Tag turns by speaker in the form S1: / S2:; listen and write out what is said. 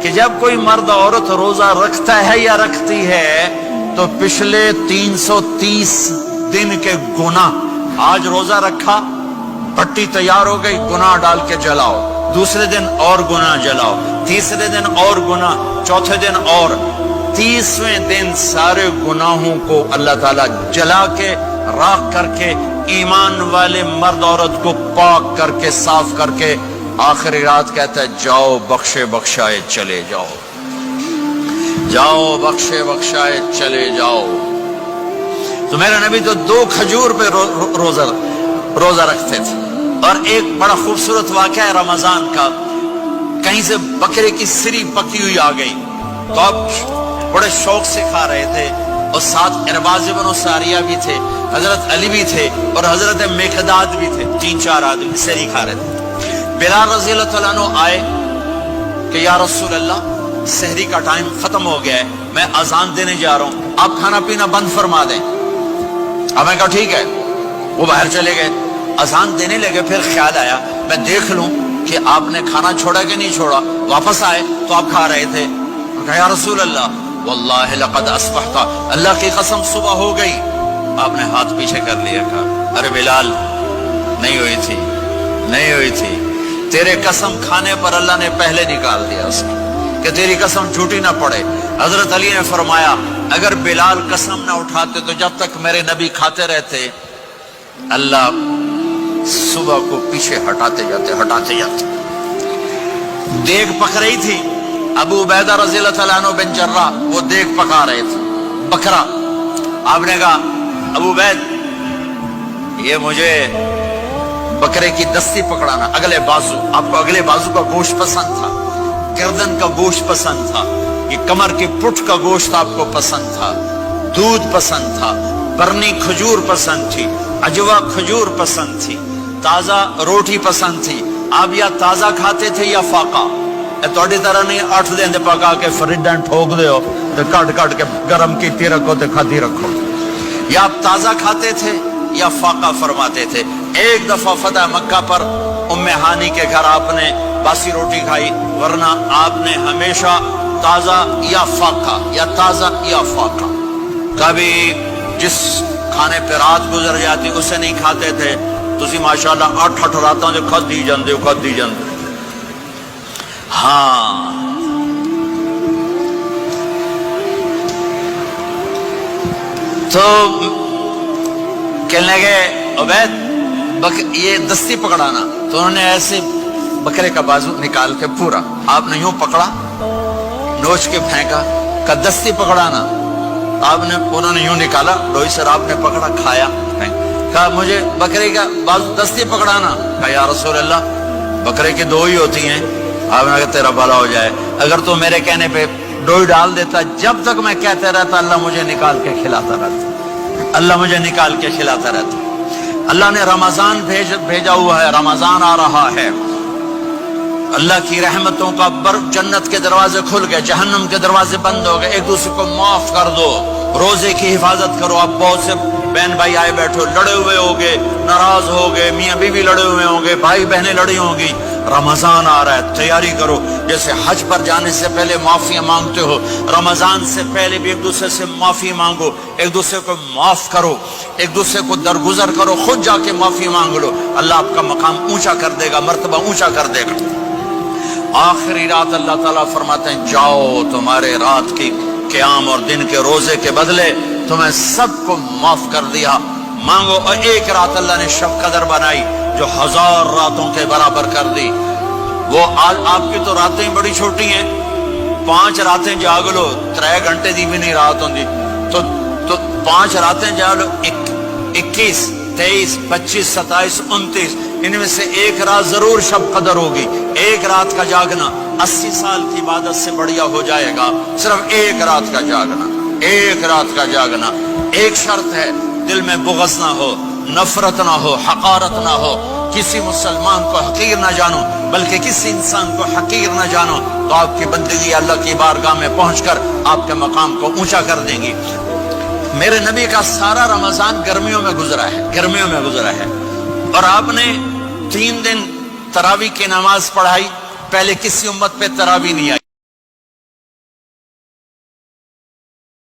S1: کہ جب کوئی مرد عورت روزہ رکھتا ہے یا رکھتی ہے تو پچھلے 330 دن کے گناہ، آج روزہ رکھا، بھٹی تیار ہو گئی، گناہ ڈال کے جلاؤ، دوسرے دن اور گناہ جلاؤ، تیسرے دن اور گناہ، چوتھے دن اور، 30ویں دن سارے گناہوں کو اللہ تعالیٰ جلا کے راکھ کر کے ایمان والے مرد عورت کو پاک کر کے صاف کر کے آخری رات کہتا ہے جاؤ بخشے بخشائے چلے جاؤ، جاؤ بخشے بخشائے چلے جاؤ۔ تو میرے نبی تو 2 کھجور پہ روزہ رکھتے تھے۔ اور ایک بڑا خوبصورت واقعہ ہے رمضان کا، کہیں سے بکرے کی سری پکی ہوئی آ گئی تو اب بڑے شوق سے کھا رہے تھے، اور ساتھ ارباز بن ساریہ بھی تھے، حضرت علی بھی تھے اور حضرت مقداد بھی تھے، 3-4 آدمی سری کھا رہے تھے۔ بلال رضی اللہ تعالیٰ عنہ آئے کہ یا رسول اللہ سحری کا ٹائم ختم ہو گیا ہے، میں اذان دینے جا رہا ہوں، آپ کھانا پینا بند فرما دیں۔ اب میں کہا ٹھیک ہے، وہ باہر چلے گئے، اذان دینے لگے، پھر خیال آیا میں دیکھ لوں کہ آپ نے کھانا چھوڑا کہ نہیں چھوڑا، واپس آئے تو آپ کھا رہے تھے۔ کہا یا رسول اللہ واللہ لقد اصبحت، اللہ کی قسم صبح ہو گئی۔ آپ نے ہاتھ پیچھے کر لیا، کہا ارے بلال نہیں ہوئی تھی، نہیں ہوئی تھی، تیرے قسم کھانے پر اللہ نے پہلے نکال دیا اس کو کہ تیری قسم جھوٹی نہ پڑے۔ حضرت علی نے فرمایا اگر بلال قسم نہ اٹھاتے تو جب تک میرے نبی کھاتے رہتے اللہ صبح کو پیچھے ہٹاتے جاتے۔ دیگ پک رہی تھی، ابو عبیدہ رضی اللہ تعالیٰ عنہ بن جراح وہ دیگ پکا رہے تھے، بکرا۔ آپ نے کہا ابو عبید یہ مجھے بکرے کی دستی پکڑانا، اگلے بازو، آپ کو اگلے بازو کا گوشت پسند تھا، گردن کا گوشت پسند تھا، یہ کمر کی پٹھ کا گوشت آپ کو پسند تھا، دودھ پسند تھا، برنی کھجور پسند تھی، عجوا کھجور پسند تھی، تازہ روٹی پسند تھی۔ آپ یا تازہ کھاتے تھے یا فاقہ، توڑی طرح نہیں 8 دن پکا کے فریڈاں ٹھوک دے ہو تو کٹ کے گرم کیتی رکھو تو کھاتی رکھو، یا آپ تازہ کھاتے تھے یا فاقہ فرماتے تھے۔ ایک دفعہ فتح مکہ پر ام ہانی کے گھر آپ نے باسی روٹی کھائی، ورنہ آپ نے ہمیشہ تازہ یا فاقہ یا تازہ یا فاقہ، کبھی جس کھانے پہ رات گزر جاتی اسے نہیں کھاتے تھے۔ تسی ماشاءاللہ 8 راتوں جو کھدی جاندے ہو۔ ہاں تو کہنے لگے عبید یہ دستی پکڑانا، تو انہوں نے ایسے بکرے کا بازو نکال کے پورا آپ نے یوں پکڑا، نوچ کے پھینکا، کہ دستی پکڑانا، آپ نے انہوں نے یوں نکالا، ڈوئی سر آپ نے پکڑا، کھایا، کہا مجھے بکرے کا بازو دستی پکڑانا۔ کہا یا رسول اللہ بکرے کی 2 ہی ہوتی ہیں۔ آپ نے کہا تیرا بھلا ہو جائے، اگر تو میرے کہنے پہ ڈوئی ڈال دیتا، جب تک میں کہتے رہتا اللہ مجھے نکال کے کھلاتا رہتا، اللہ مجھے نکال کے کھلاتا رہتا۔ اللہ نے رمضان بھیجا ہوا ہے، رمضان آ رہا ہے، اللہ کی رحمتوں کا جنت کے دروازے کھل گئے، جہنم کے دروازے بند ہو گئے، ایک دوسرے کو معاف کر دو، روزے کی حفاظت کرو۔ اب بہت سے بہن بھائی آئے بیٹھو، لڑے ہوئے ہوگے، ناراض ہوگے، میاں بیوی لڑے ہوئے ہوں گے، بھائی بہنیں لڑی ہوں گی، رمضان آ رہا ہے، تیاری کرو۔ جیسے حج پر جانے سے پہلے معافیاں مانگتے ہو، رمضان سے پہلے بھی ایک دوسرے سے معافی مانگو، ایک دوسرے کو معاف کرو، ایک دوسرے کو درگزر کرو، خود جا کے معافی مانگ لو، اللہ آپ کا مقام اونچا کر دے گا، مرتبہ اونچا کر دے گا۔ آخری رات اللہ تعالیٰ فرماتے ہیں جاؤ تمہارے رات کی قیام اور دن کے روزے کے بدلے تمہیں سب کو معاف کر دیا، مانگو۔ اور ایک رات اللہ نے شب قدر بنائی جو 1000 راتوں کے برابر کر دی۔ وہ آپ کی تو راتیں بڑی چھوٹی ہیں، 5 راتیں جاگ لو، 3 گھنٹے دی بھی نہیں رات ہوندی، تو 5 راتیں جاگ لو، 21 23 25 27 29، ان میں سے ایک رات ضرور شب قدر ہوگی۔ ایک رات کا جاگنا 80 سال کی عبادت سے بڑھیا ہو جائے گا، صرف ایک رات کا جاگنا، ایک رات کا جاگنا۔ ایک شرط ہے، دل میں بغض نہ ہو، نفرت نہ ہو، حقارت نہ ہو، کسی مسلمان کو حقیر نہ جانو، بلکہ کسی انسان کو حقیر نہ جانو، تو آپ کی بندگی اللہ کی بارگاہ میں پہنچ کر آپ کے مقام کو اونچا کر دیں گی۔ میرے نبی کا سارا رمضان گرمیوں میں گزرا ہے، گرمیوں میں گزرا ہے، اور آپ نے 3 دن تراویح کی نماز پڑھائی، پہلے کسی امت پہ تراویح نہیں آئی۔